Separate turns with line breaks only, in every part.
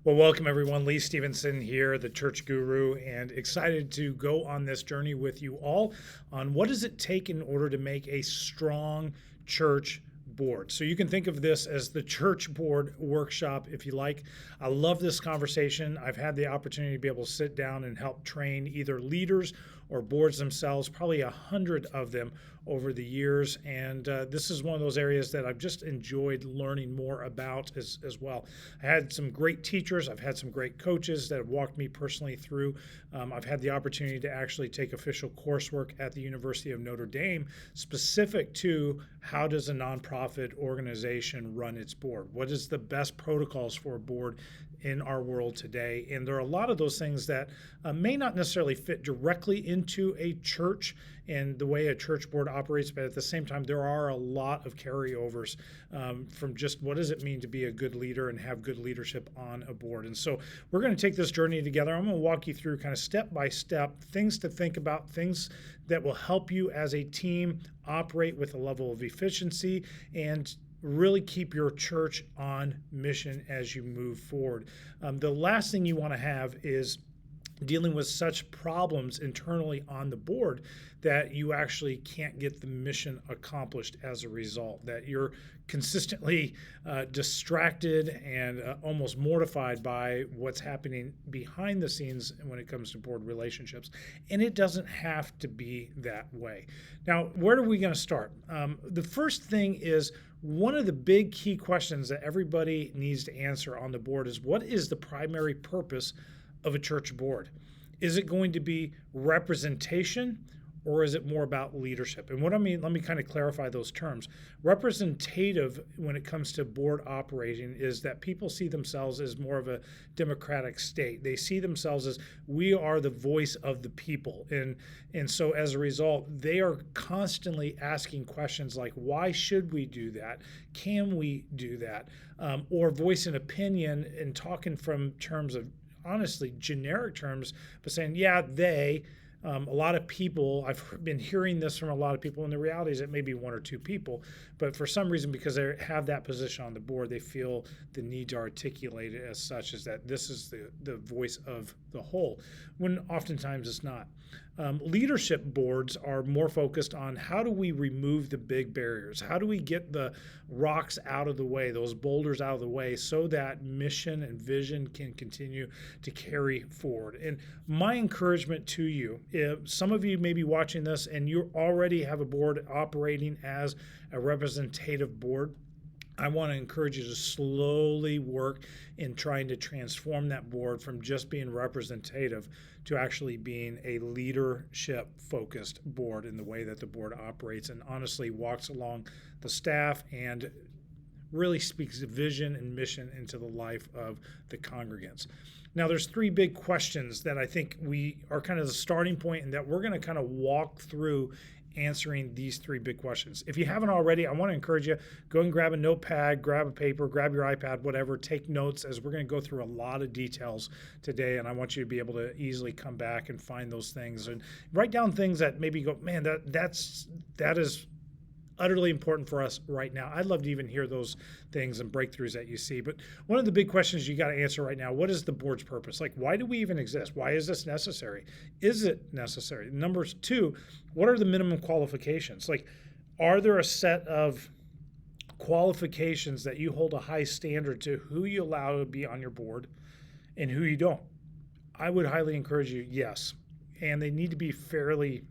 Well, welcome everyone. Lee Stevenson here, the church guru, and excited to go on this journey with you all on what does it take in order to make a strong church board. So you can think of this as the church board workshop if you like. I love this conversation. I've had the opportunity to be able to sit down and help train either leaders or boards themselves, probably 100 of them over the years. And this is one of those areas that I've just enjoyed learning more about as well. I had some great teachers. I've had some great coaches that have walked me personally through. I've had the opportunity to actually take official coursework at the University of Notre Dame specific to how does a nonprofit organization run its board? What is the best protocols for a board in our world today? And there are a lot of those things that may not necessarily fit directly into a church and the way a church board operates, but at the same time, there are a lot of carryovers from just what does it mean to be a good leader and have good leadership on a board. And so we're going to take this journey together. I'm going to walk you through kind of step by step, things to think about, things that will help you as a team operate with a level of efficiency and really keep your church on mission as you move forward. The last thing you want to have is dealing with such problems internally on the board that you actually can't get the mission accomplished as a result, that you're consistently distracted and almost mortified by what's happening behind the scenes when it comes to board relationships. And it doesn't have to be that way. Now, where are we going to start? The first thing is one of the big key questions that everybody needs to answer on the board is what is the primary purpose of a church board? Is it going to be representation or is it more about leadership? And what I mean, let me kind of clarify those terms. Representative, when it comes to board operating, is that people see themselves as more of a democratic state. They see themselves as we are the voice of the people. And so as a result, they are constantly asking questions like, why should we do that? Can we do that? Or voice an opinion and talking from terms of honestly generic terms, but saying, yeah, a lot of people, I've been hearing this from a lot of people, and the reality is it may be one or two people, but for some reason, because they have that position on the board, they feel the need to articulate it as such as that this is the voice of the whole, when oftentimes it's not. Leadership boards are more focused on how do we remove the big barriers? How do we get the rocks out of the way, those boulders out of the way, so that mission and vision can continue to carry forward? And my encouragement to you, if some of you may be watching this and you already have a board operating as a representative board, I want to encourage you to slowly work in trying to transform that board from just being representative to actually being a leadership-focused board in the way that the board operates and honestly walks along the staff and really speaks vision and mission into the life of the congregants. Now, there's three big questions that I think we are kind of the starting point and that we're going to kind of walk through answering these three big questions. If you haven't already, I want to encourage you, go and grab a notepad, grab a paper, grab your iPad, whatever, take notes as we're going to go through a lot of details today. And I want you to be able to easily come back and find those things and write down things that maybe go, man, that is utterly important for us right now. I'd love to even hear those things and breakthroughs that you see. But one of the big questions you got to answer right now, what is the board's purpose? Like, why do we even exist? Why is this necessary? Is it necessary? Number two, what are the minimum qualifications? Like, are there a set of qualifications that you hold a high standard to who you allow to be on your board and who you don't? I would highly encourage you, yes. And they need to be fairly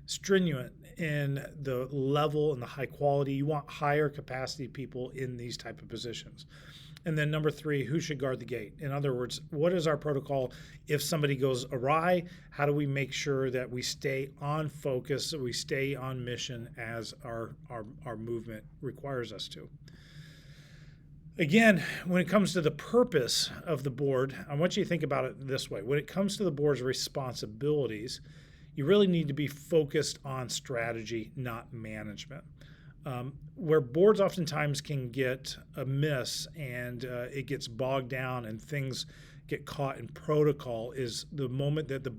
stringent in the level and the high quality. You want higher capacity people in these type of positions. And then number three, who should guard the gate? In other words, what is our protocol if somebody goes awry? How do we make sure that we stay on focus, so we stay on mission as our movement requires us to? Again, when it comes to the purpose of the board, I want you to think about it this way. When it comes to the board's responsibilities, you really need to be focused on strategy, not management. Where boards oftentimes can get amiss and it gets bogged down and things get caught in protocol is the moment that the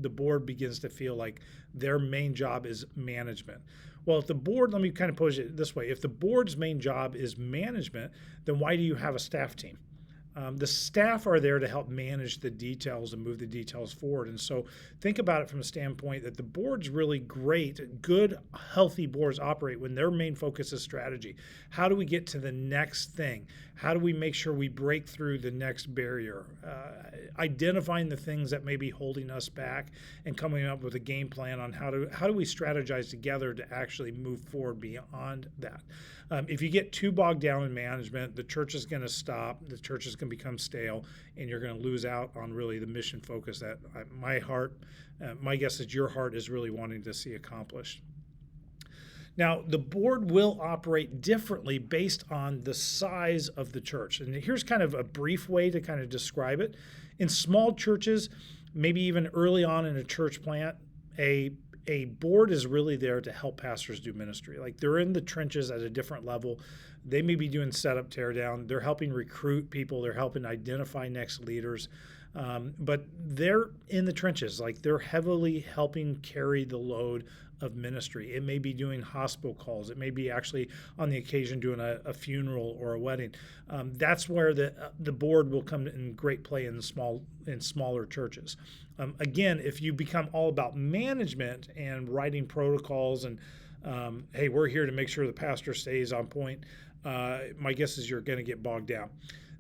board begins to feel like their main job is management. Well, if the board, let me kind of pose it this way, if the board's main job is management, then why do you have a staff team? The staff are there to help manage the details and move the details forward. And so think about it from a standpoint that the board's really great. Good, healthy boards operate when their main focus is strategy. How do we get to the next thing? How do we make sure we break through the next barrier? Identifying the things that may be holding us back and coming up with a game plan on how do we strategize together to actually move forward beyond that. If you get too bogged down in management, the church is going to stop, the church is going to become stale, and you're going to lose out on really the mission focus that my guess is your heart is really wanting to see accomplished. Now, the board will operate differently based on the size of the church. And here's kind of a brief way to kind of describe it. In small churches, maybe even early on in a church plant, a board is really there to help pastors do ministry. Like, they're in the trenches at a different level. They may be doing setup, tear down. They're helping recruit people. They're helping identify next leaders. But they're in the trenches. Like, they're heavily helping carry the load of ministry. It may be doing hospital calls. It may be actually on the occasion doing a funeral or a wedding. That's where the board will come in great play in smaller churches. Again, if you become all about management and writing protocols and hey, we're here to make sure the pastor stays on point, my guess is you're going to get bogged down.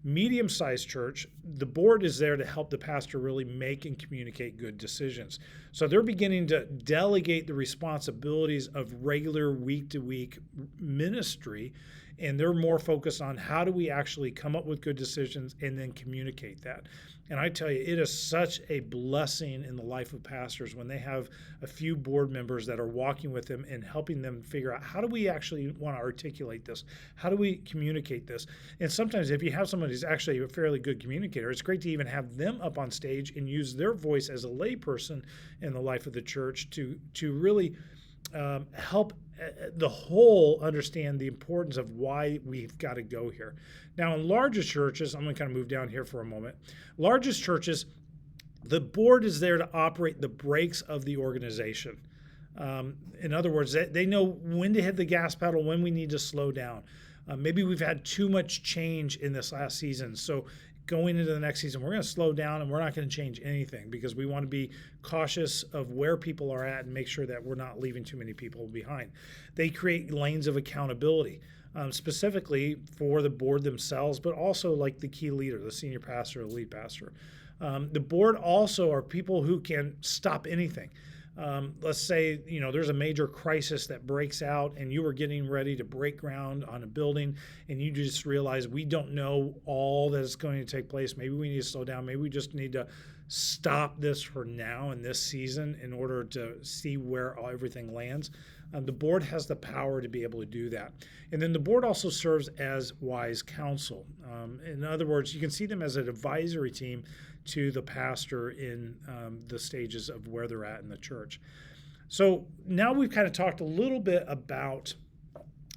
Medium-sized church, the board is there to help the pastor really make and communicate good decisions. So they're beginning to delegate the responsibilities of regular week-to-week ministry, and they're more focused on how do we actually come up with good decisions and then communicate that. And I tell you, it is such a blessing in the life of pastors when they have a few board members that are walking with them and helping them figure out, how do we actually want to articulate this? How do we communicate this? And sometimes if you have someone who's actually a fairly good communicator, it's great to even have them up on stage and use their voice as a layperson in the life of the church to really help the whole understand the importance of why we've got to go here. Now, in larger churches, I'm going to kind of move down here for a moment. Largest churches, the board is there to operate the brakes of the organization. In other words, they know when to hit the gas pedal, when we need to slow down. Maybe we've had too much change in this last season, so going into the next season, we're going to slow down and we're not going to change anything because we want to be cautious of where people are at and make sure that we're not leaving too many people behind. They create lanes of accountability, specifically for the board themselves, but also like the key leader, the senior pastor, the lead pastor. The board also are people who can stop anything. Let's say, there's a major crisis that breaks out and you were getting ready to break ground on a building and you just realize we don't know all that is going to take place. Maybe we need to slow down. Maybe we just need to stop this for now in this season in order to see where everything lands. The board has the power to be able to do that. And then the board also serves as wise counsel. In other words, you can see them as an advisory team to the pastor in the stages of where they're at in the church. So now we've kind of talked a little bit about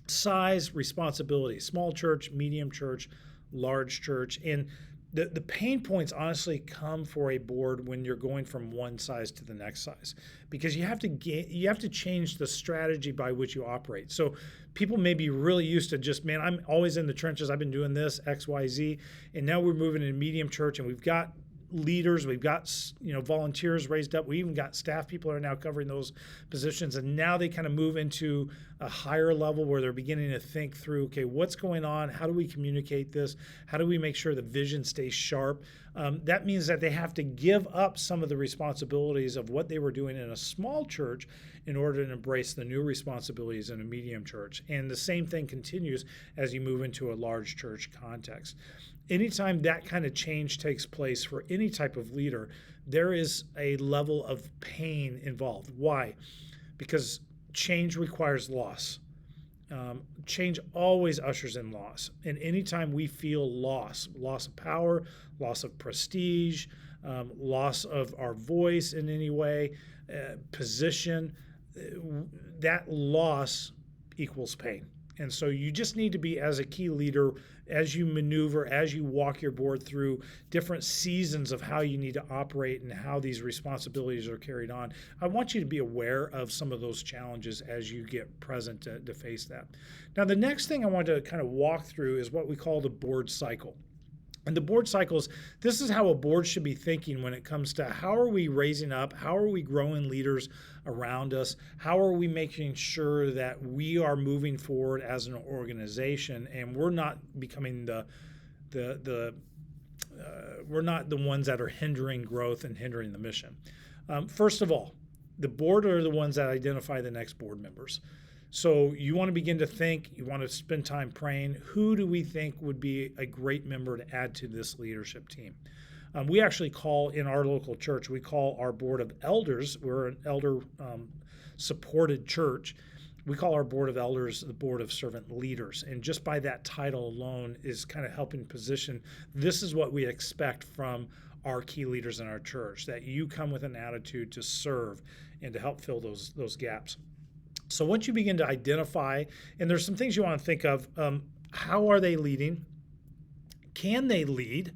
size, responsibility, small church, medium church, large church. And the pain points honestly come for a board when you're going from one size to the next size, because you have to change the strategy by which you operate. So people may be really used to just, man, I'm always in the trenches. I've been doing this X, Y, Z, and now we're moving into medium church, and we've got leaders, we've got volunteers raised up, we even got staff people are now covering those positions, and now they kind of move into a higher level where they're beginning to think through, okay, what's going on, how do we communicate this, how do we make sure the vision stays sharp. That means that they have to give up some of the responsibilities of what they were doing in a small church in order to embrace the new responsibilities in a medium church. And the same thing continues as you move into a large church context. Anytime that kind of change takes place for any type of leader, there is a level of pain involved. Why? Because change requires loss. Change always ushers in loss. And anytime we feel loss of power, loss of prestige, loss of our voice in any way, position, that loss equals pain. And so you just need to be, as a key leader, as you maneuver, as you walk your board through different seasons of how you need to operate and how these responsibilities are carried on, I want you to be aware of some of those challenges as you get present to face that. Now, the next thing I want to kind of walk through is what we call the board cycle. And the board cycles, this is how a board should be thinking when it comes to how are we raising up, how are we growing leaders around us, how are we making sure that we are moving forward as an organization and we're not becoming we're not the ones that are hindering growth and hindering the mission. First of all, the board are the ones that identify the next board members. So you want to begin to think, you want to spend time praying, who do we think would be a great member to add to this leadership team? We actually call, in our local church, we call our board of elders, we're an elder supported church, we call our board of elders the board of servant leaders. And just by that title alone is kind of helping position, this is what we expect from our key leaders in our church, that you come with an attitude to serve and to help fill those gaps. So once you begin to identify, and there's some things you want to think of, how are they leading? Can they lead?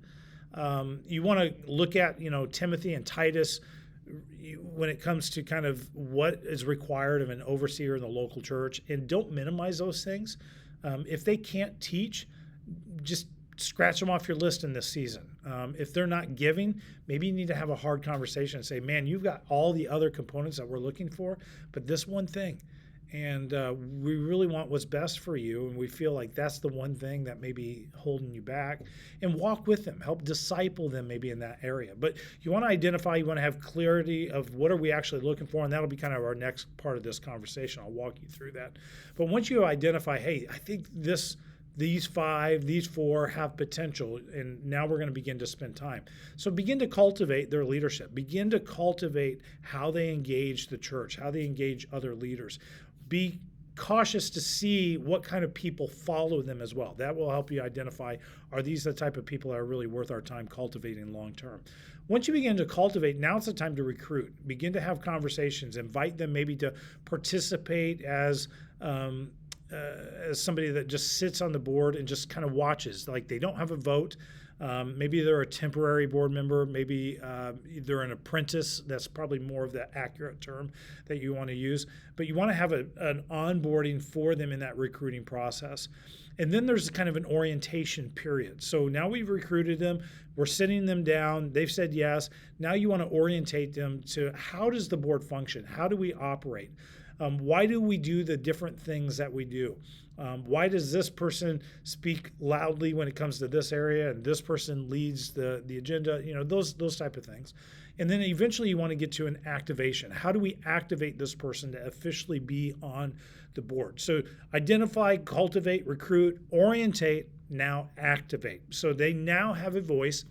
You want to look at, Timothy and Titus when it comes to kind of what is required of an overseer in the local church, and don't minimize those things. If they can't teach, just scratch them off your list in this season. If they're not giving, maybe you need to have a hard conversation and say, man, you've got all the other components that we're looking for, but this one thing, and we really want what's best for you, and we feel like that's the one thing that may be holding you back, and walk with them, help disciple them maybe in that area. But you want to identify, you want to have clarity of what are we actually looking for, and that'll be kind of our next part of this conversation. I'll walk you through that. But once you identify, hey, I think these four have potential, and now we're going to begin to spend time. So begin to cultivate their leadership. Begin to cultivate how they engage the church, how they engage other leaders. Be cautious to see what kind of people follow them as well. That will help you identify, are these the type of people that are really worth our time cultivating long term? Once you begin to cultivate, now it's the time to recruit. Begin to have conversations. Invite them maybe to participate as somebody that just sits on the board and just kind of watches. Like they don't have a vote. Maybe they're a temporary board member. Maybe they're an apprentice. That's probably more of the accurate term that you want to use. But you want to have an onboarding for them in that recruiting process. And then there's kind of an orientation period. So now we've recruited them. We're sitting them down. They've said yes. Now you want to orientate them to how does the board function? How do we operate? Why do we do the different things that we do? Why does this person speak loudly when it comes to this area and this person leads the agenda? Those type of things. And then eventually you want to get to an activation. How do we activate this person to officially be on the board? So identify, cultivate, recruit, orientate, now activate. So they now have a voice.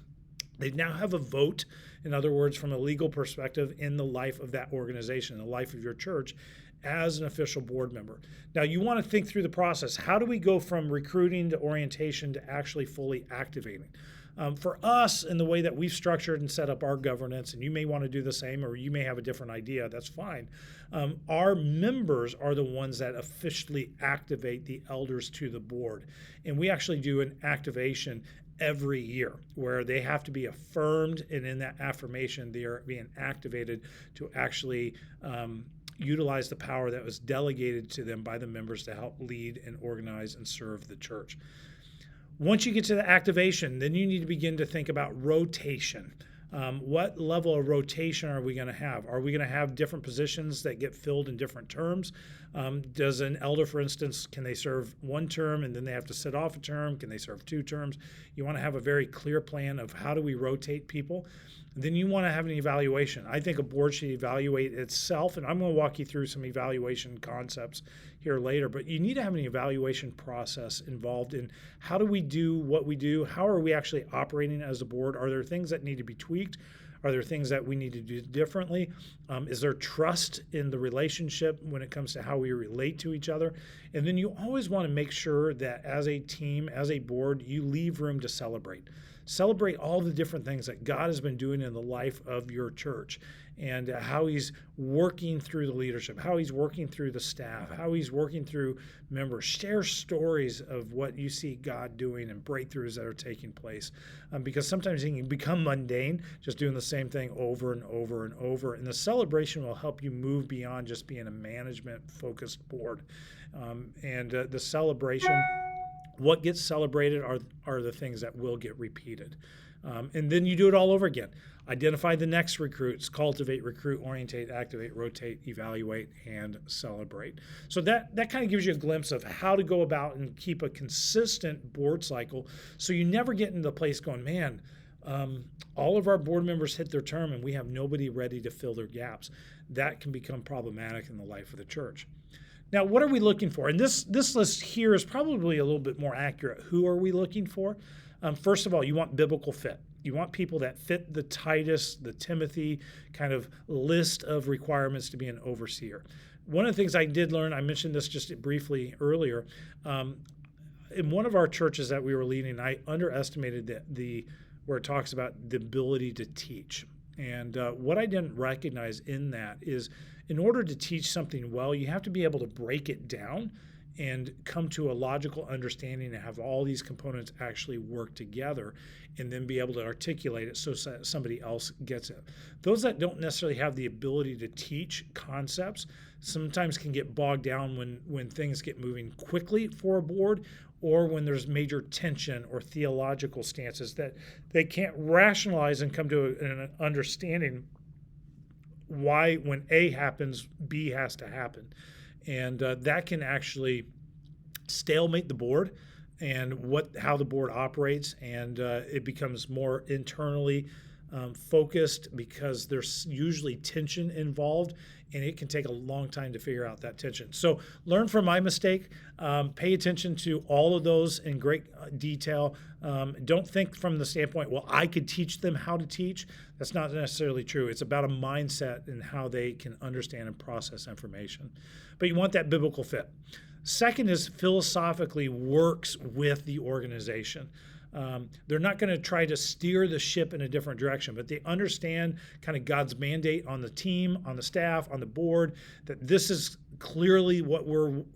They now have a vote, in other words, from a legal perspective, in the life of that organization, the life of your church, as an official board member. Now, you want to think through the process. How do we go from recruiting to orientation to actually fully activating? For us, in the way that we've structured and set up our governance, and you may want to do the same, or you may have a different idea, that's fine. Our members are the ones that officially activate the elders to the board. And we actually do an activation every year where they have to be affirmed, and in that affirmation, they are being activated to actually utilize the power that was delegated to them by the members to help lead and organize and serve the church. Once you get to the activation, then you need to begin to think about rotation. What level of rotation are we going to have? Are we going to have different positions that get filled in different terms? Does an elder, for instance, can they serve one term and then they have to sit off a term? Can they serve 2 terms? You want to have a very clear plan of how do we rotate people. Then you want to have an evaluation. I think a board should evaluate itself, and I'm going to walk you through some evaluation concepts here later, but you need to have an evaluation process involved in how do we do what we do? How are we actually operating as a board? Are there things that need to be tweaked? Are there things that we need to do differently? Is there trust in the relationship when it comes to how we relate to each other? And then you always want to make sure that as a team, as a board, you leave room to celebrate. Celebrate all the different things that God has been doing in the life of your church, and how he's working through the leadership, how he's working through the staff, how he's working through members. Share stories of what you see God doing and breakthroughs that are taking place, because sometimes it can become mundane, just doing the same thing over and over and over. And the celebration will help you move beyond just being a management-focused board. The celebration What gets celebrated are the things that will get repeated. And then you do it all over again. Identify the next recruits, cultivate, recruit, orientate, activate, rotate, evaluate, and celebrate. So that kind of gives you a glimpse of how to go about and keep a consistent board cycle so you never get into the place going, man, all of our board members hit their term and we have nobody ready to fill their gaps. That can become problematic in the life of the church. Now, what are we looking for? And this list here is probably a little bit more accurate. Who are we looking for? First of all, you want biblical fit. You want people that fit the Titus, the Timothy kind of list of requirements to be an overseer. One of the things I did learn, I mentioned this just briefly earlier, in one of our churches that we were leading, I underestimated where it talks about the ability to teach. And what I didn't recognize in that is in order to teach something well, you have to be able to break it down and come to a logical understanding and have all these components actually work together and then be able to articulate it so somebody else gets it. Those that don't necessarily have the ability to teach concepts sometimes can get bogged down when things get moving quickly for a board or when there's major tension or theological stances that they can't rationalize and come to an understanding why when A happens, B has to happen. And that can actually stalemate the board and how the board operates, and it becomes more internally focused because there's usually tension involved, and it can take a long time to figure out that tension. So learn from my mistake. Pay attention to all of those in great detail. Don't think from the standpoint, well, I could teach them how to teach. That's not necessarily true. It's about a mindset and how they can understand and process information. But you want that biblical fit. Second is philosophically works with the organization. They're not going to try to steer the ship in a different direction, but they understand kind of God's mandate on the team, on the staff, on the board, that this is clearly what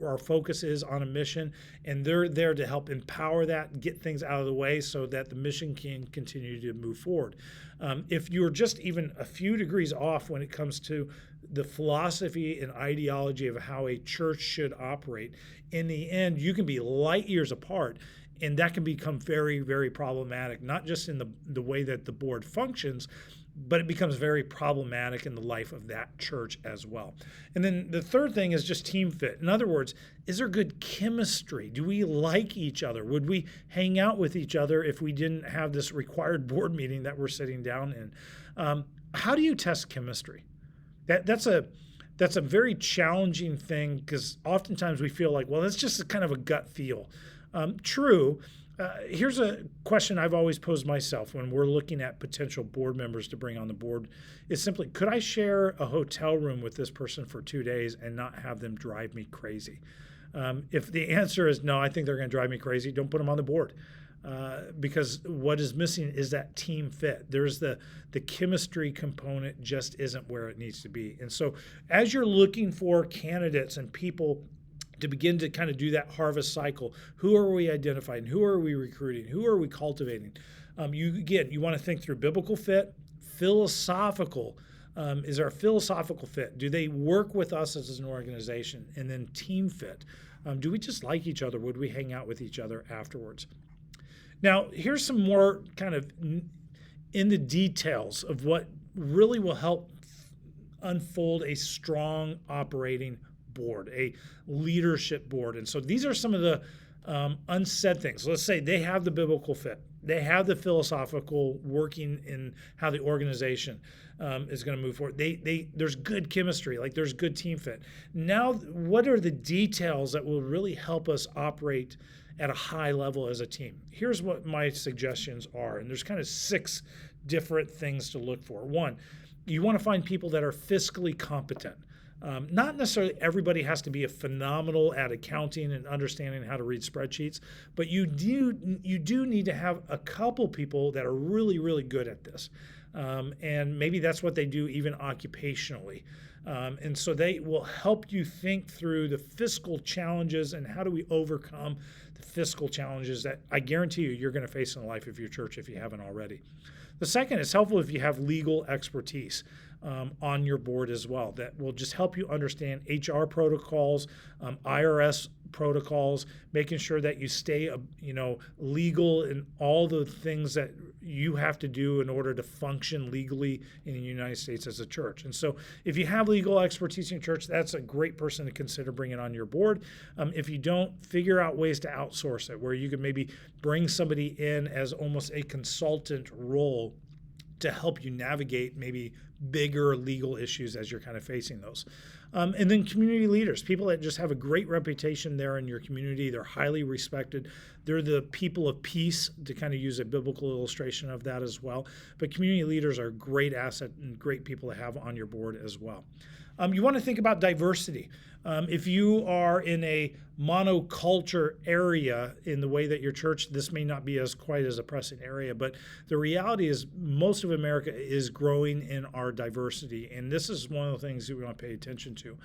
our focus is on a mission, and they're there to help empower that, get things out of the way so that the mission can continue to move forward. If you're just even a few degrees off when it comes to the philosophy and ideology of how a church should operate, in the end, you can be light years apart. And that can become very, very problematic, not just in the way that the board functions, but it becomes very problematic in the life of that church as well. And then the third thing is just team fit. In other words, is there good chemistry? Do we like each other? Would we hang out with each other if we didn't have this required board meeting that we're sitting down in? How do you test chemistry? That's a very challenging thing because oftentimes we feel like, well, it's just kind of a gut feel. True. Here's a question I've always posed myself when we're looking at potential board members to bring on the board is simply, could I share a hotel room with this person for 2 days and not have them drive me crazy? If the answer is no, I think they're going to drive me crazy, don't put them on the board. Because what is missing is that team fit. There's the chemistry component just isn't where it needs to be. And so as you're looking for candidates and people to begin to kind of do that harvest cycle, who are we identifying? Who are we recruiting? Who are we cultivating? You want to think through biblical fit, philosophical. Is there a philosophical fit? Do they work with us as an organization? And then team fit. Do we just like each other? Would we hang out with each other afterwards? Now, here's some more kind of in the details of what really will help unfold a strong operating board, a leadership board. And so these are some of the unsaid things. Let's say they have the biblical fit. They have the philosophical working in how the organization is going to move forward. There's good chemistry, like there's good team fit. Now, what are the details that will really help us operate at a high level as a team? Here's what my suggestions are. And there's kind of 6 different things to look for. 1, you want to find people that are fiscally competent. Not necessarily everybody has to be a phenomenal at accounting and understanding how to read spreadsheets, but you do need to have a couple people that are really, really good at this. And maybe that's what they do even occupationally. And so they will help you think through the fiscal challenges and how do we overcome the fiscal challenges that I guarantee you're going to face in the life of your church if you haven't already. The second, it's helpful if you have legal expertise. on your board as well that will just help you understand HR protocols, IRS protocols, making sure that you stay, legal in all the things that you have to do in order to function legally in the United States as a church. And so if you have legal expertise in your church, that's a great person to consider bringing on your board. If you don't, figure out ways to outsource it, where you could maybe bring somebody in as almost a consultant role to help you navigate maybe bigger legal issues as you're kind of facing those. And then community leaders, people that just have a great reputation there in your community. They're highly respected. They're the people of peace, to kind of use a biblical illustration of that as well. But community leaders are a great asset and great people to have on your board as well. You want to think about diversity. If you are in a monoculture area in the way that your church, this may not be quite as a pressing area, but the reality is most of America is growing in our diversity, and this is one of the things that we want to pay attention to.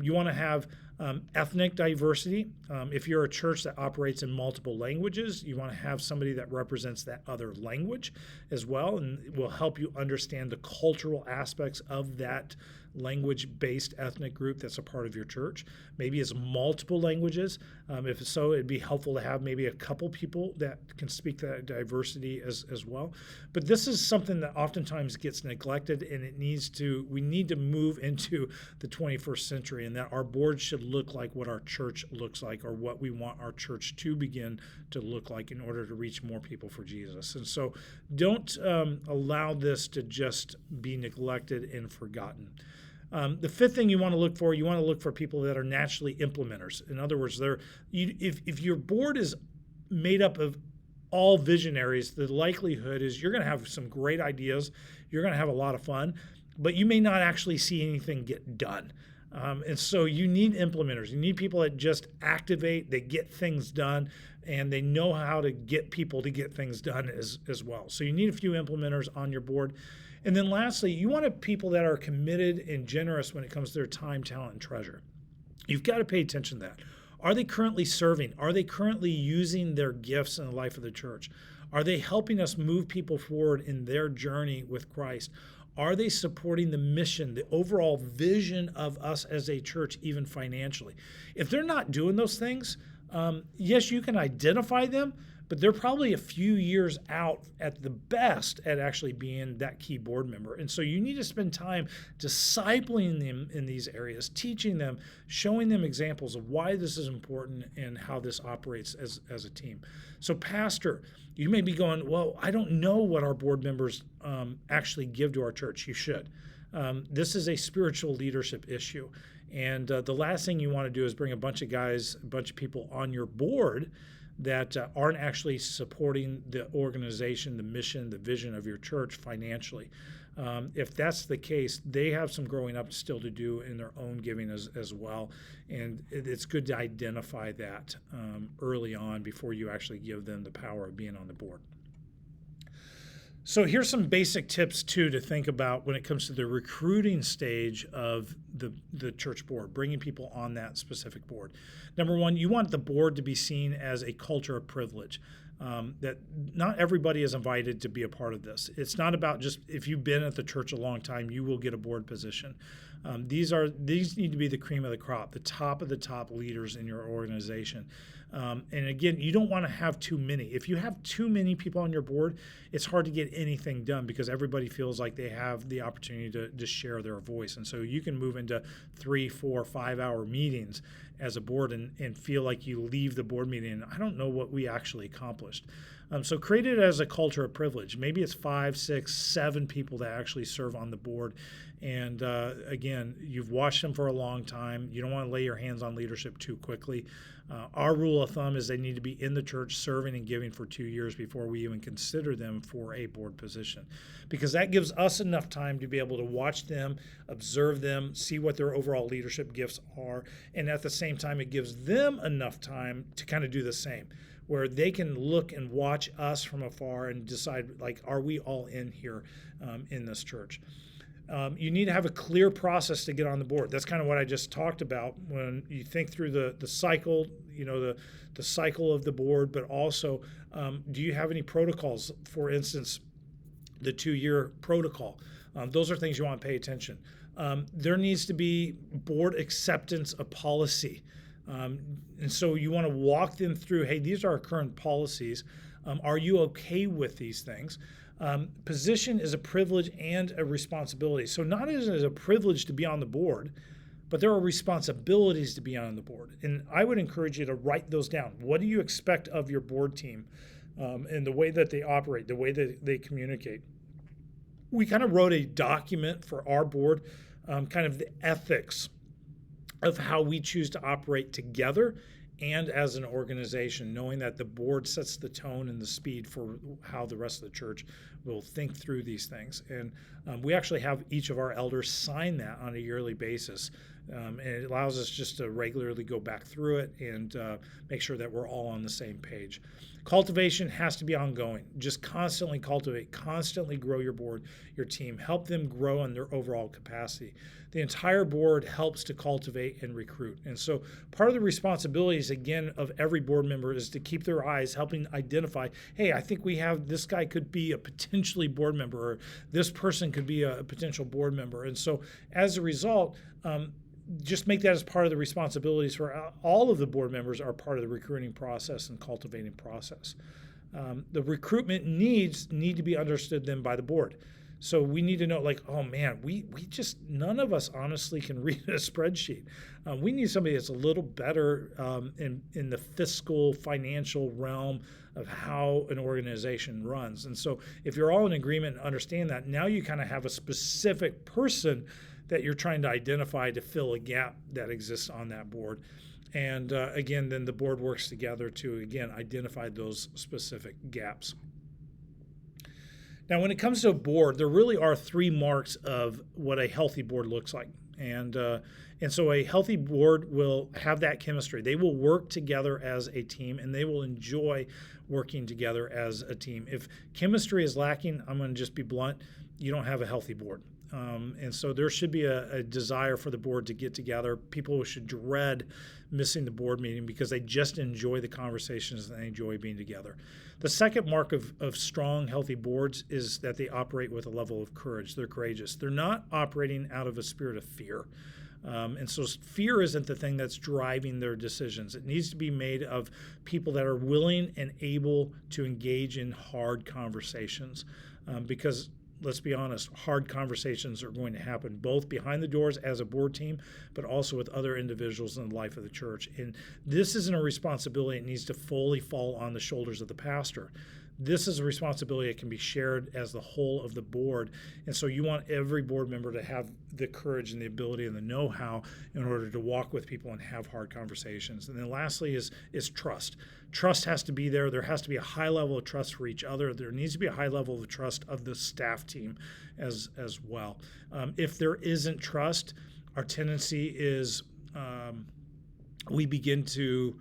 You want to have ethnic diversity. If you're a church that operates in multiple languages, you want to have somebody that represents that other language as well, and it will help you understand the cultural aspects of that language-based ethnic group that's a part of your church. Maybe it's multiple languages. If so, it'd be helpful to have maybe a couple people that can speak that diversity as well. But this is something that oftentimes gets neglected, and we need to move into the 21st century, and that our board should look like what our church looks like, or what we want our church to begin to look like in order to reach more people for Jesus. And so don't allow this to just be neglected and forgotten. The fifth thing you want to look for people that are naturally implementers. In other words, if your board is made up of all visionaries, the likelihood is you're going to have some great ideas, you're going to have a lot of fun, but you may not actually see anything get done. And so you need implementers. You need people that just activate, they get things done, and they know how to get people to get things done as well. So you need a few implementers on your board. And then lastly, you want people that are committed and generous when it comes to their time, talent, and treasure. You've got to pay attention to that. Are they currently serving? Are they currently using their gifts in the life of the church? Are they helping us move people forward in their journey with Christ? Are they supporting the mission, the overall vision of us as a church, even financially? If they're not doing those things, yes, you can identify them, but they're probably a few years out at the best at actually being that key board member. And so you need to spend time discipling them in these areas, teaching them, showing them examples of why this is important and how this operates as a team. So pastor, you may be going, well, I don't know what our board members actually give to our church. You should. This is a spiritual leadership issue. And the last thing you want to do is bring a bunch of people on your board that aren't actually supporting the organization, the mission, the vision of your church financially. If that's the case, they have some growing up still to do in their own giving as well. And it's good to identify that early on before you actually give them the power of being on the board. So here's some basic tips, too, to think about when it comes to the recruiting stage of the church board, bringing people on that specific board. Number one, you want the board to be seen as a culture of privilege, that not everybody is invited to be a part of this. It's not about just if you've been at the church a long time, you will get a board position. These need to be the cream of the crop, the top of the top leaders in your organization. And again, you don't want to have too many. If you have too many people on your board, it's hard to get anything done because everybody feels like they have the opportunity to share their voice. And so you can move into 3, 4, 5-hour meetings as a board and feel like you leave the board meeting and I don't know what we actually accomplished. So create it as a culture of privilege. Maybe it's 5, 6, 7 people that actually serve on the board. And again, you've watched them for a long time. You don't want to lay your hands on leadership too quickly. Our rule of thumb is they need to be in the church serving and giving for 2 years before we even consider them for a board position, because that gives us enough time to be able to watch them, observe them, see what their overall leadership gifts are. And at the same time, it gives them enough time to kind of do the same, where they can look and watch us from afar and decide, like, are we all in here in this church? You need to have a clear process to get on the board. That's kind of what I just talked about when you think through the cycle, the cycle of the board, but also do you have any protocols? For instance, the 2-year protocol. Those are things you want to pay attention. There needs to be board acceptance of policy. And so you want to walk them through, hey, these are our current policies. Are you okay with these things? Position is a privilege and a responsibility. So not as a privilege to be on the board, but there are responsibilities to be on the board. And I would encourage you to write those down. What do you expect of your board team and the way that they operate, the way that they communicate? We kind of wrote a document for our board, kind of the ethics of how we choose to operate together and as an organization, knowing that the board sets the tone and the speed for how the rest of the church will think through these things. And we actually have each of our elders sign that on a yearly basis. And it allows us just to regularly go back through it and make sure that we're all on the same page. Cultivation has to be ongoing. Just constantly cultivate, constantly grow your board, your team, help them grow in their overall capacity. The entire board helps to cultivate and recruit. And so part of the responsibilities, again, of every board member is to keep their eyes helping identify, hey, I think we have, this guy could be a potentially board member, or this person could be a potential board member. And so as a result, just make that as part of the responsibilities for all of the board members are part of the recruiting process and cultivating process. The recruitment needs need to be understood then by the board. So we need to know, like, oh man, we just, none of us honestly can read a spreadsheet. We need somebody that's a little better in the fiscal, financial realm of how an organization runs. And so if you're all in agreement and understand that, now you kind of have a specific person that you're trying to identify to fill a gap that exists on that board. And again, then the board works together to, again, identify those specific gaps. Now, when it comes to a board, there really are 3 marks of what a healthy board looks like. And so a healthy board will have that chemistry. They will work together as a team, and they will enjoy working together as a team. If chemistry is lacking, I'm going to just be blunt, you don't have a healthy board. And so there should be a desire for the board to get together. People should dread missing the board meeting because they just enjoy the conversations and they enjoy being together. The second mark of strong, healthy boards is that they operate with a level of courage. They're courageous. They're not operating out of a spirit of fear. And so fear isn't the thing that's driving their decisions. It needs to be made of people that are willing and able to engage in hard conversations because let's be honest, hard conversations are going to happen both behind the doors as a board team, but also with other individuals in the life of the church. And this isn't a responsibility that needs to fully fall on the shoulders of the pastor. This is a responsibility that can be shared as the whole of the board. And so you want every board member to have the courage and the ability and the know-how in order to walk with people and have hard conversations. And then lastly is trust. Trust has to be there. There has to be a high level of trust for each other. There needs to be a high level of trust of the staff team as well. If there isn't trust, our tendency is we begin to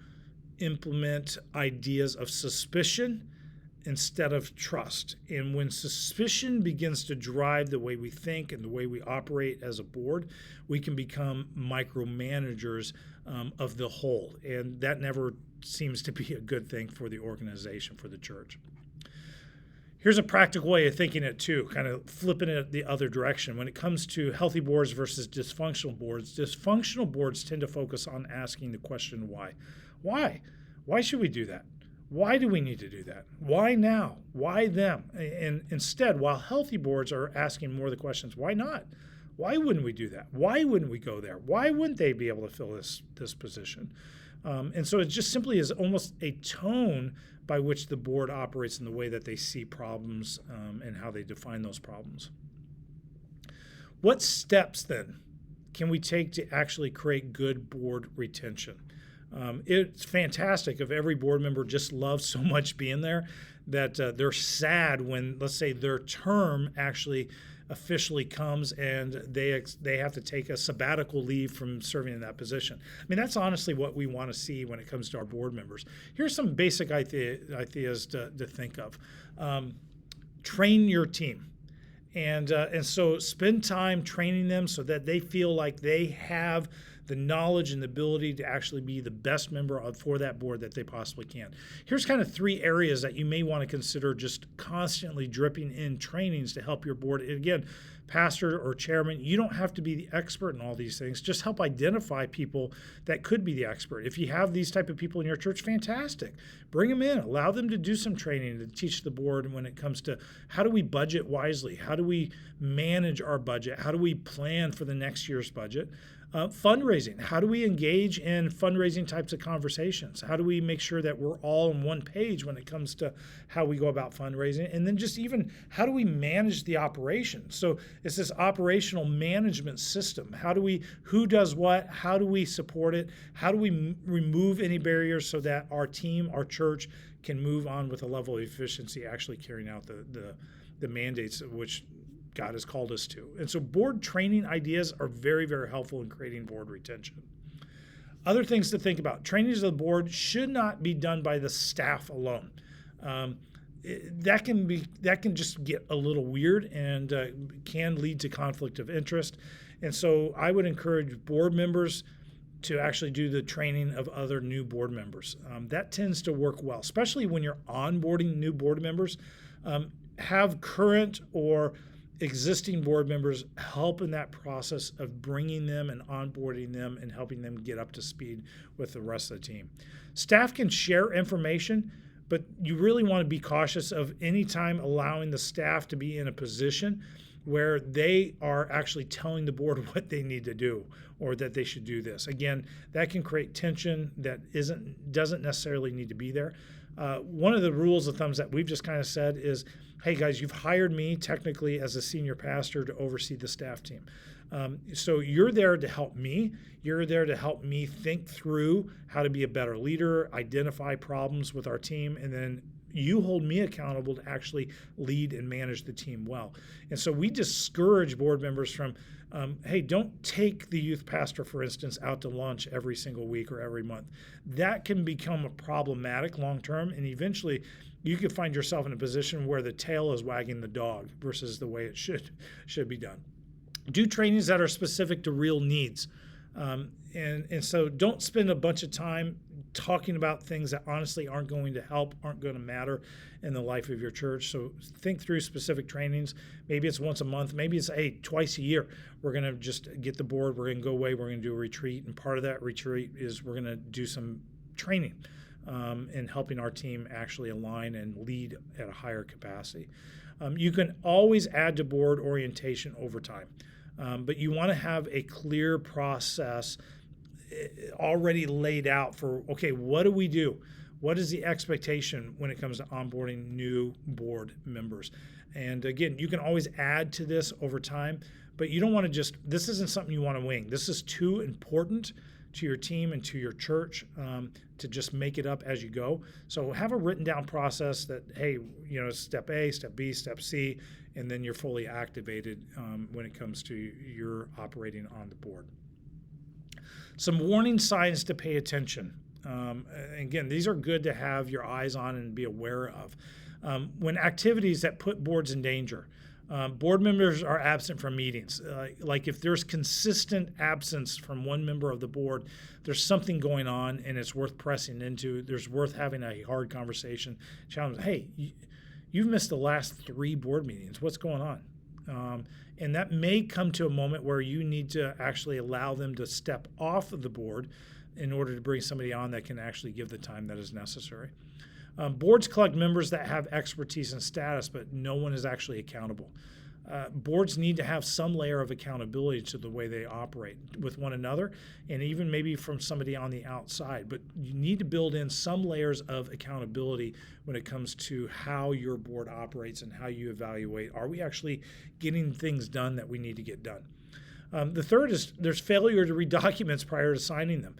implement ideas of suspicion instead of trust. And when suspicion begins to drive the way we think and the way we operate as a board, we can become micromanagers of the whole. And that never seems to be a good thing for the organization, for the church. Here's a practical way of thinking it too, kind of flipping it the other direction. When it comes to healthy boards versus dysfunctional boards tend to focus on asking the question why. Why? Why should we do that? Why do we need to do that? Why now? Why them? And instead, while healthy boards are asking more of the questions, why not? Why wouldn't we do that? Why wouldn't we go there? Why wouldn't they be able to fill this position? And so it just simply is almost a tone by which the board operates in the way that they see problems and how they define those problems. What steps then can we take to actually create good board retention? It's fantastic if every board member just loves so much being there that they're sad when, let's say, their term actually officially comes and they have to take a sabbatical leave from serving in that position. I mean, that's honestly what we want to see when it comes to our board members. Here's some basic ideas to think of. Train your team. And so spend time training them so that they feel like they have the knowledge and the ability to actually be the best member for that board that they possibly can. Here's kind of 3 areas that you may want to consider just constantly dripping in trainings to help your board. And again, pastor or chairman, you don't have to be the expert in all these things. Just help identify people that could be the expert. If you have these type of people in your church, fantastic. Bring them in. Allow them to do some training to teach the board when it comes to how do we budget wisely? How do we manage our budget? How do we plan for the next year's budget? Fundraising. How do we engage in fundraising types of conversations? How do we make sure that we're all on one page when it comes to how we go about fundraising? And then just even how do we manage the operation? So it's this operational management system. Who does what? How do we support it? How do we remove any barriers so that our team, our church can move on with a level of efficiency, actually carrying out the mandates which God has called us to. And so board training ideas are very, very helpful in creating board retention. Other things to think about. Trainings of the board should not be done by the staff alone. That can just get a little weird and can lead to conflict of interest. And so I would encourage board members to actually do the training of other new board members. That tends to work well, especially when you're onboarding new board members. Have current or existing board members help in that process of bringing them and onboarding them and helping them get up to speed with the rest of the team. Staff can share information, but you really want to be cautious of any time allowing the staff to be in a position where they are actually telling the board what they need to do or that they should do this. Again, that can create tension that doesn't necessarily need to be there. One of the rules of thumbs that we've just kind of said is, hey guys, you've hired me technically as a senior pastor to oversee the staff team. So you're there to help me. You're there to help me think through how to be a better leader, identify problems with our team, and then you hold me accountable to actually lead and manage the team well. And so we discourage board members from, hey, don't take the youth pastor, for instance, out to lunch every single week or every month. That can become a problematic long-term, and eventually you could find yourself in a position where the tail is wagging the dog versus the way it should be done. Do trainings that are specific to real needs. And so don't spend a bunch of time talking about things that honestly aren't going to help, aren't going to matter in the life of your church. So think through specific trainings. Maybe it's once a month. Maybe it's, hey, twice a year. We're going to just get the board. We're going to go away. We're going to do a retreat. And part of that retreat is we're going to do some training in helping our team actually align and lead at a higher capacity. You can always add to board orientation over time. But you want to have a clear process already laid out for, okay, what do we do? What is the expectation when it comes to onboarding new board members? And again, you can always add to this over time, but you don't want to this isn't something you want to wing. This is too important to your team and to your church to just make it up as you go. So have a written down process that, hey, step A, step B, step C, and then you're fully activated when it comes to your operating on the board. Some warning signs to pay attention. Again, these are good to have your eyes on and be aware of. When activities that put boards in danger. Board members are absent from meetings. Like if there's consistent absence from one member of the board, there's something going on and it's worth pressing into. There's worth having a hard conversation. Challenge, hey, you've missed the last 3 board meetings. What's going on? And that may come to a moment where you need to actually allow them to step off of the board in order to bring somebody on that can actually give the time that is necessary. Boards collect members that have expertise and status, but no one is actually accountable. Boards need to have some layer of accountability to the way they operate with one another and even maybe from somebody on the outside. But you need to build in some layers of accountability when it comes to how your board operates and how you evaluate. Are we actually getting things done that we need to get done? The third is there's failure to read documents prior to signing them.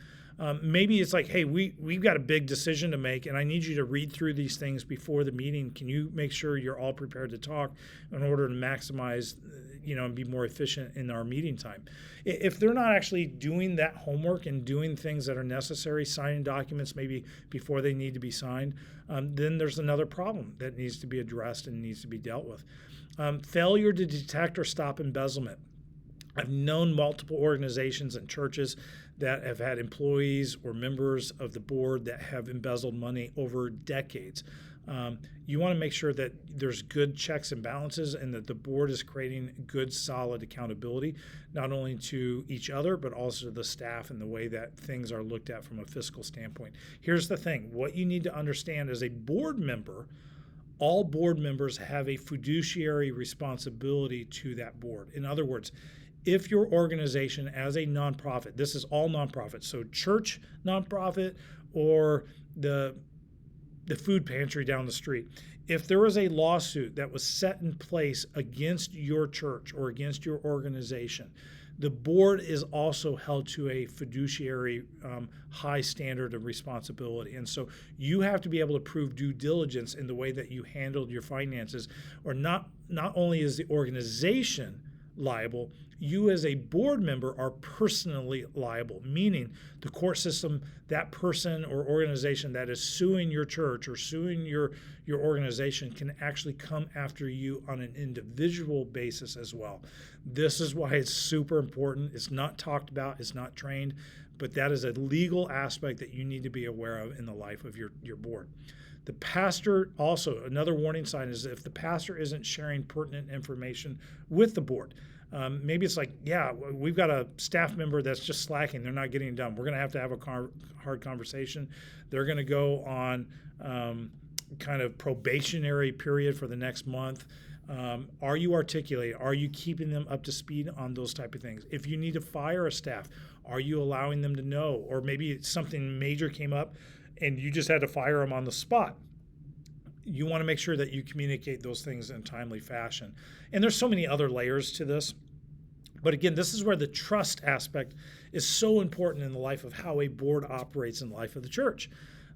Maybe it's like, hey, we've got a big decision to make, and I need you to read through these things before the meeting. Can you make sure you're all prepared to talk in order to maximize, and be more efficient in our meeting time? If they're not actually doing that homework and doing things that are necessary, signing documents maybe before they need to be signed, then there's another problem that needs to be addressed and needs to be dealt with. Failure to detect or stop embezzlement. I've known multiple organizations and churches that have had employees or members of the board that have embezzled money over decades. You want to make sure that there's good checks and balances and that the board is creating good, solid accountability, not only to each other, but also to the staff and the way that things are looked at from a fiscal standpoint. Here's the thing. What you need to understand as a board member, all board members have a fiduciary responsibility to that board. In other words, if your organization as a nonprofit, this is all nonprofits, so church nonprofit or the food pantry down the street, if there was a lawsuit that was set in place against your church or against your organization, the board is also held to a fiduciary high standard of responsibility. And so you have to be able to prove due diligence in the way that you handled your finances, or not only is the organization liable, you as a board member are personally liable, meaning the court system, that person or organization that is suing your church or suing your organization can actually come after you on an individual basis as well. This is why it's super important. It's not talked about, it's not trained, but that is a legal aspect that you need to be aware of in the life of your board. The pastor, also, another warning sign is if the pastor isn't sharing pertinent information with the board. Maybe it's like, yeah, we've got a staff member that's just slacking. They're not getting it done. We're going to have a hard conversation. They're going to go on kind of probationary period for the next month. Are you articulating? Are you keeping them up to speed on those type of things? If you need to fire a staff, are you allowing them to know? Or maybe something major came up and you just had to fire them on the spot. You want to make sure that you communicate those things in a timely fashion. And there's so many other layers to this. But again, this is where the trust aspect is so important in the life of how a board operates in the life of the church.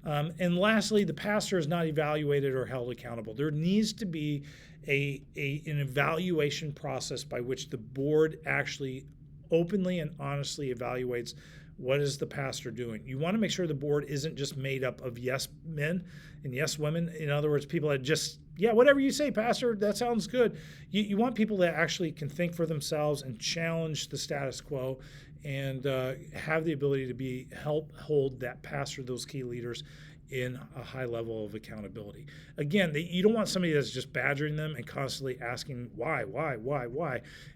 And lastly, the pastor is not evaluated or held accountable. There needs to be an evaluation process by which the board actually openly and honestly evaluates what is the pastor doing. You want to make sure the board isn't just made up of yes men and yes women. In other words, people that just, yeah, whatever you say, pastor, that sounds good. You want people that actually can think for themselves and challenge the status quo and have the ability to help hold that pastor, those key leaders, in a high level of accountability. Again, you don't want somebody that's just badgering them and constantly asking why.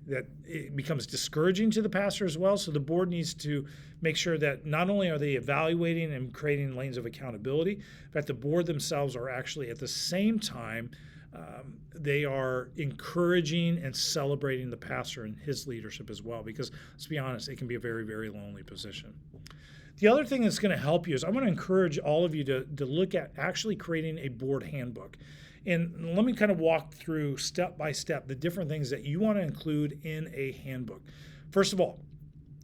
That it becomes discouraging to the pastor as well. So the board needs to make sure that not only are they evaluating and creating lanes of accountability, but the board themselves are actually at the same time they are encouraging and celebrating the pastor and his leadership as well. Because let's be honest, it can be a very, very lonely position. The other thing that's going to help you is I want to encourage all of you to look at actually creating a board handbook. And let me kind of walk through step by step the different things that you want to include in a handbook. First of all,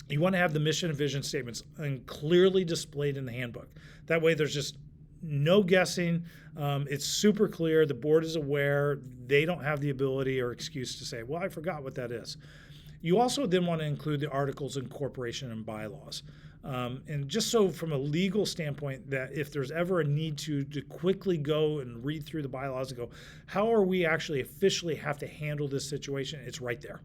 you want to have the mission and vision statements clearly displayed in the handbook. That way there's just no guessing. It's super clear. The board is aware. They don't have the ability or excuse to say, well, I forgot what that is. You also then want to include the articles of incorporation and bylaws. And just so from a legal standpoint, that if there's ever a need to quickly go and read through the bylaws and go, how are we actually officially have to handle this situation? It's right there.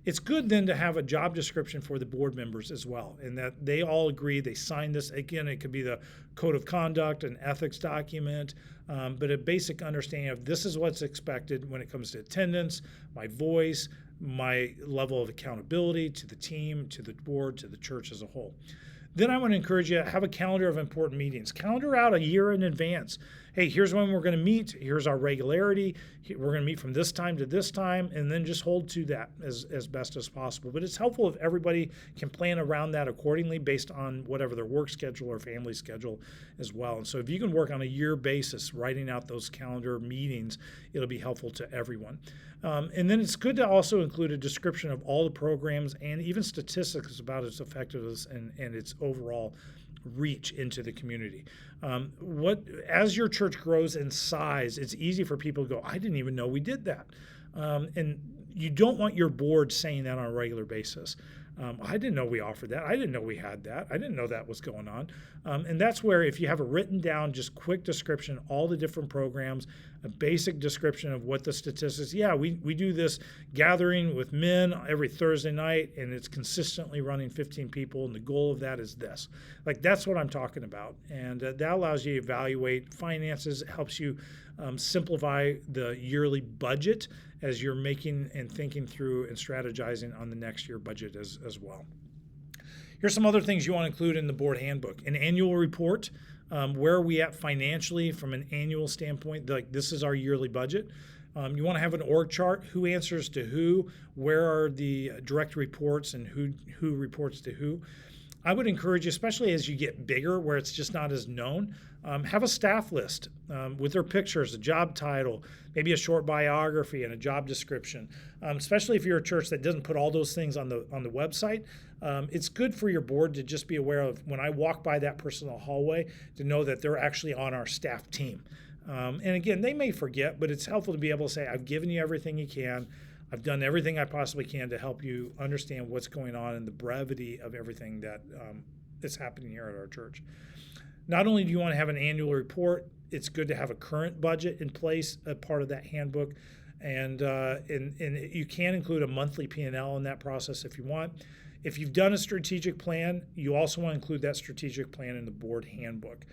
It's good then to have a job description for the board members as well, and that they all agree, they sign this. Again, it could be the code of conduct, an ethics document, but a basic understanding of this is what's expected when it comes to attendance, my voice, my level of accountability to the team, to the board, to the church as a whole. Then I want to encourage you to have a calendar of important meetings. Calendar out a year in advance. Hey, here's when we're going to meet. Here's our regularity. We're going to meet from this time to this time, and then just hold to that as best as possible. But it's helpful if everybody can plan around that accordingly based on whatever their work schedule or family schedule as well. And so if you can work on a year basis, writing out those calendar meetings, it'll be helpful to everyone. And then it's good to also include a description of all the programs and even statistics about its effectiveness and its overall reach into the community. As your church grows in size, it's easy for people to go, I didn't even know we did that. And you don't want your board saying that on a regular basis. I didn't know we offered that. I didn't know we had that. I didn't know that was going on. And that's where if you have a written down, just quick description, all the different programs, a basic description of what the statistics. Yeah, we do this gathering with men every Thursday night, and it's consistently running 15 people, and the goal of that is this. Like, that's what I'm talking about. And that allows you to evaluate finances. It helps you simplify the yearly budget as you're making and thinking through and strategizing on the next year budget as well. Here's some other things you want to include in the board handbook. An annual report. Where are we at financially from an annual standpoint? Like, this is our yearly budget. You want to have an org chart. Who answers to who? Where are the direct reports and who reports to who? I would encourage you, especially as you get bigger where it's just not as known, have a staff list with their pictures, a job title, maybe a short biography and a job description. Especially if you're a church that doesn't put all those things on the website, it's good for your board to just be aware of, when I walk by that person in the hallway, to know that they're actually on our staff team. And again, they may forget, but it's helpful to be able to say, I've given you everything you can. I've done everything I possibly can to help you understand what's going on and the brevity of everything that is happening here at our church. Not only do you want to have an annual report, it's good to have a current budget in place, a part of that handbook, and you can include a monthly P&L in that process if you want. If you've done a strategic plan, you also want to include that strategic plan in the board handbook.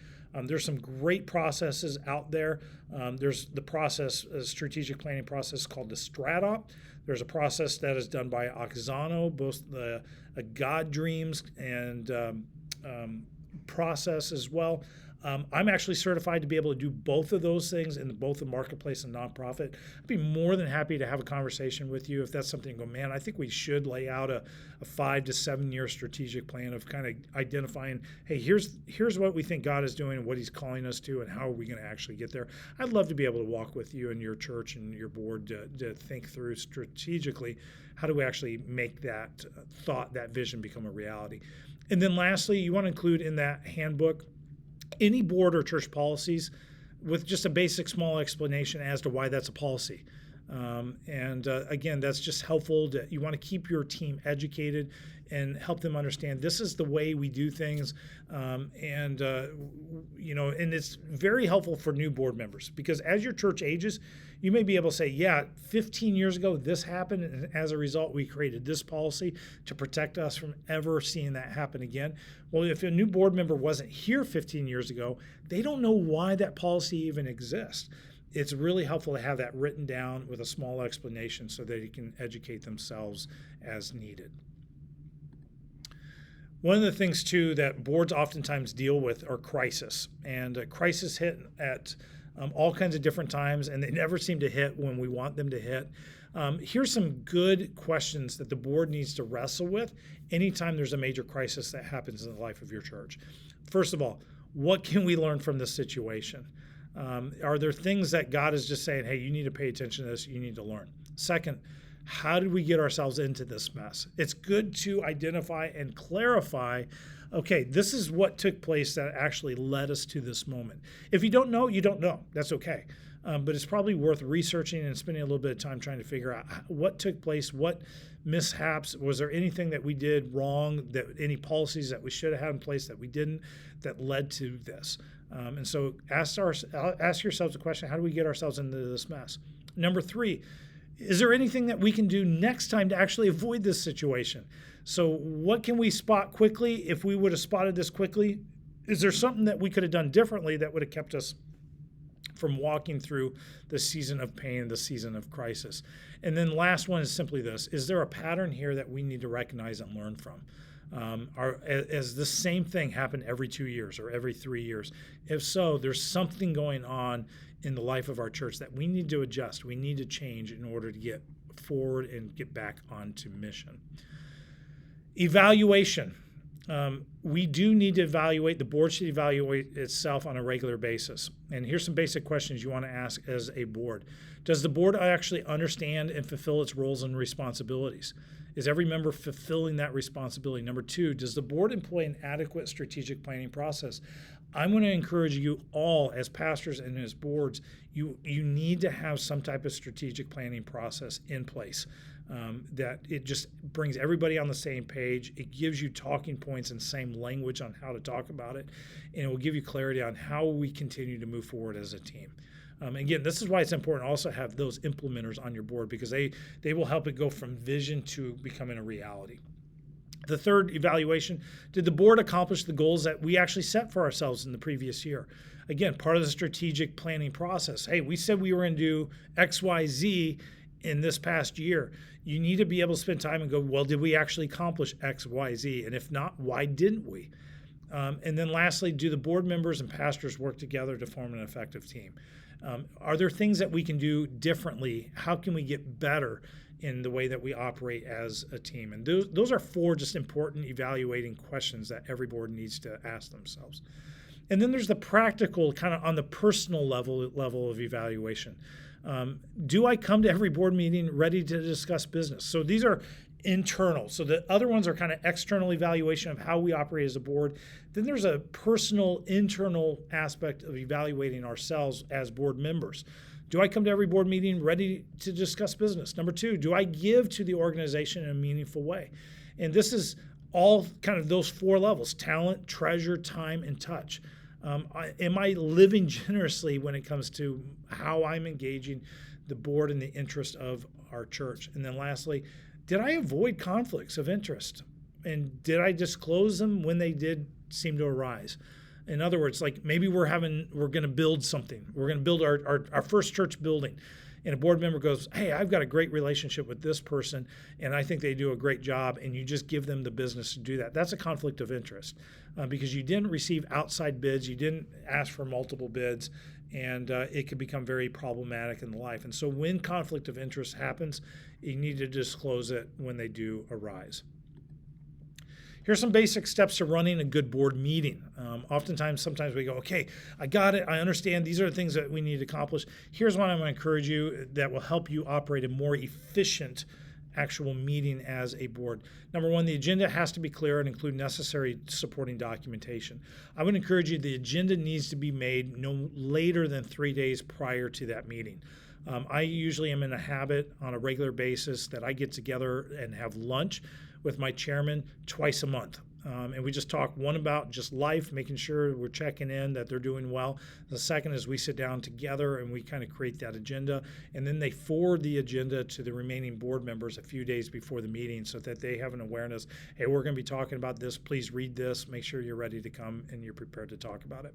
There's some great processes out there. There's the strategic planning process called the Strata. There's a process that is done by Oxano, both the God Dreams and process as well. I'm actually certified to be able to do both of those things in both the marketplace and nonprofit. I'd be more than happy to have a conversation with you if that's something you go, man, I think we should lay out a 5 to 7 year strategic plan of kind of identifying, hey, here's what we think God is doing and what he's calling us to, and how are we going to actually get there. I'd love to be able to walk with you and your church and your board to think through strategically, how do we actually make that thought, that vision become a reality. And then lastly, you want to include in that handbook any board or church policies with just a basic small explanation as to why that's a policy. Again, that's just helpful. You want to keep your team educated and help them understand this is the way we do things. And it's very helpful for new board members, because as your church ages, you may be able to say, yeah, 15 years ago, this happened, and as a result, we created this policy to protect us from ever seeing that happen again. Well, if a new board member wasn't here 15 years ago, they don't know why that policy even exists. It's really helpful to have that written down with a small explanation so that you can educate themselves as needed. One of the things, too, that boards oftentimes deal with are crisis. And crisis hit at all kinds of different times, and they never seem to hit when we want them to hit. Here's some good questions that the board needs to wrestle with anytime there's a major crisis that happens in the life of your church. First of all, what can we learn from this situation? Are there things that God is just saying, hey, you need to pay attention to this, you need to learn? Second, how did we get ourselves into this mess? It's good to identify and clarify, okay, this is what took place that actually led us to this moment. If you don't know, you don't know. That's okay. But it's probably worth researching and spending a little bit of time trying to figure out what took place, what mishaps, was there anything that we did wrong, that any policies that we should have had in place that we didn't, that led to this. And so ask yourselves the question, how do we get ourselves into this mess? Number 3, is there anything that we can do next time to actually avoid this situation? So what can we spot quickly? If we would have spotted this quickly, is there something that we could have done differently that would have kept us from walking through the season of pain, the season of crisis? And then last one is simply this: is there a pattern here that we need to recognize and learn from? Has the same thing happened every 2 years or every 3 years? If so, there's something going on in the life of our church that we need to adjust. We need to change in order to get forward and get back onto mission. Evaluation. We do need to evaluate. The board should evaluate itself on a regular basis. And here's some basic questions you want to ask as a board. Does the board actually understand and fulfill its roles and responsibilities? Is every member fulfilling that responsibility? Number 2, does the board employ an adequate strategic planning process? I'm going to encourage you all as pastors and as boards, you need to have some type of strategic planning process in place. That it just brings everybody on the same page. It gives you talking points and same language on how to talk about it, and it will give you clarity on how we continue to move forward as a team. Again, this is why it's important to also have those implementers on your board, because they will help it go from vision to becoming a reality. The third evaluation: did the board accomplish the goals that we actually set for ourselves in the previous year? Again, part of the strategic planning process. Hey, we said we were going to do X, Y, Z in this past year. You need to be able to spend time and go, well, did we actually accomplish X, Y, Z? And if not, why didn't we? And then lastly, do the board members and pastors work together to form an effective team? Are there things that we can do differently? How can we get better in the way that we operate as a team? And those are four just important evaluating questions that every board needs to ask themselves. And then there's the practical, kind of on the personal level of evaluation. Do I come to every board meeting ready to discuss business? So these are internal. So the other ones are kind of external evaluation of how we operate as a board. Then there's a personal, internal aspect of evaluating ourselves as board members. Do I come to every board meeting ready to discuss business? Number two, do I give to the organization in a meaningful way? And this is all kind of those four levels: talent, treasure, time, and touch. Am I living generously when it comes to how I'm engaging the board in the interest of our church? And then lastly, did I avoid conflicts of interest? And did I disclose them when they did seem to arise? In other words, like maybe we're going to build something. We're going to build our first church building. And a board member goes, hey, I've got a great relationship with this person, and I think they do a great job, and you just give them the business to do that. That's a conflict of interest because you didn't receive outside bids. You didn't ask for multiple bids, and it could become very problematic in life. And so when conflict of interest happens, you need to disclose it when they do arise. Here's some basic steps to running a good board meeting. Sometimes we go, okay, I got it. I understand. These are the things that we need to accomplish. Here's what I'm going to encourage you that will help you operate a more efficient actual meeting as a board. Number one, the agenda has to be clear and include necessary supporting documentation. I would encourage you, the agenda needs to be made no later than 3 days prior to that meeting. I usually am in a habit on a regular basis that I get together and have lunch with my chairman twice a month. And we just talk, one about just life, making sure we're checking in, that they're doing well. The second is we sit down together and we kind of create that agenda. And then they forward the agenda to the remaining board members a few days before the meeting so that they have an awareness, hey, we're going to be talking about this. Please read this. Make sure you're ready to come and you're prepared to talk about it.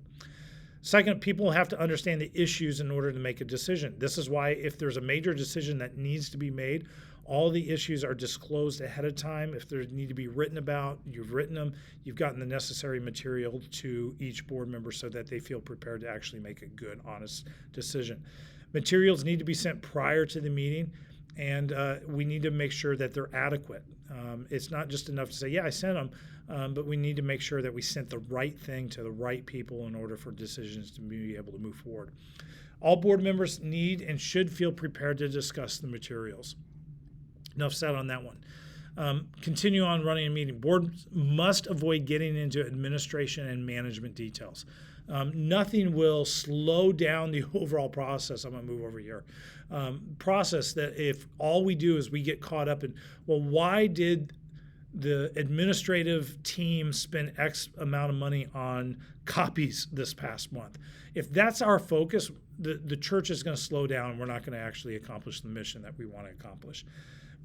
Second, people have to understand the issues in order to make a decision. This is why if there's a major decision that needs to be made, all the issues are disclosed ahead of time. If they need to be written about, you've written them. You've gotten the necessary material to each board member so that they feel prepared to actually make a good, honest decision. Materials need to be sent prior to the meeting, and we need to make sure that they're adequate. It's not just enough to say, yeah, I sent them, but we need to make sure that we sent the right thing to the right people in order for decisions to be able to move forward. All board members need and should feel prepared to discuss the materials. Enough said on that one. Continue on running a meeting. Boards must avoid getting into administration and management details. Nothing will slow down the overall process. I'm going to move over here. Process that if all we do is we get caught up in, well, why did the administrative team spend X amount of money on copies this past month? If that's our focus, the church is going to slow down. We're not going to actually accomplish the mission that we want to accomplish.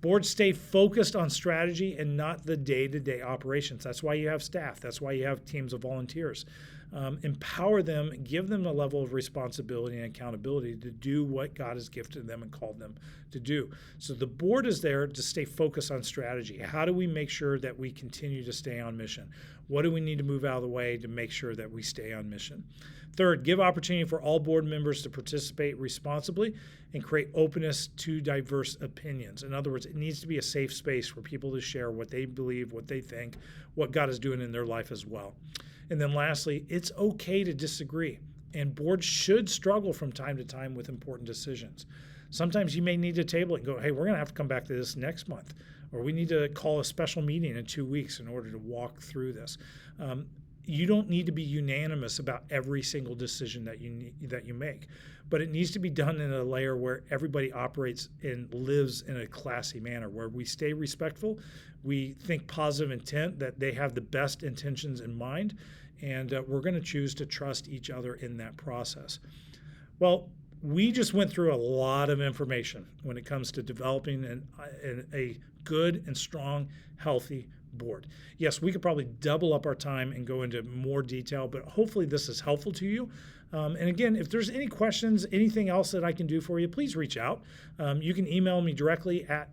Boards stay focused on strategy and not the day-to-day operations. That's why you have staff. That's why you have teams of volunteers. Empower them, give them a level of responsibility and accountability to do what God has gifted them and called them to do. So the board is there to stay focused on strategy. How do we make sure that we continue to stay on mission? What do we need to move out of the way to make sure that we stay on mission? Third, give opportunity for all board members to participate responsibly and create openness to diverse opinions. In other words, it needs to be a safe space for people to share what they believe, what they think, what God is doing in their life as well. And then lastly, it's okay to disagree. And boards should struggle from time to time with important decisions. Sometimes you may need to table it and go, hey, we're going to have to come back to this next month. Or we need to call a special meeting in 2 weeks in order to walk through this. You don't need to be unanimous about every single decision that you make, but it needs to be done in a layer where everybody operates and lives in a classy manner, where we stay respectful, we think positive intent, that they have the best intentions in mind, and we're going to choose to trust each other in that process. Well, we just went through a lot of information when it comes to developing a good and strong, healthy board. Yes, we could probably double up our time and go into more detail, but hopefully this is helpful to you. And again, if there's any questions, anything else that I can do for you, please reach out. You can email me directly at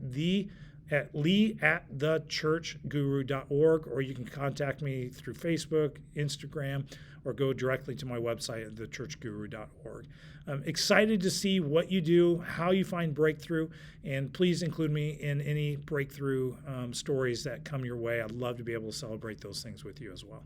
lee@thechurchguru.org, or you can contact me through Facebook, Instagram, or go directly to my website at thechurchguru.org. I'm excited to see what you do, how you find breakthrough, and please include me in any breakthrough stories that come your way. I'd love to be able to celebrate those things with you as well.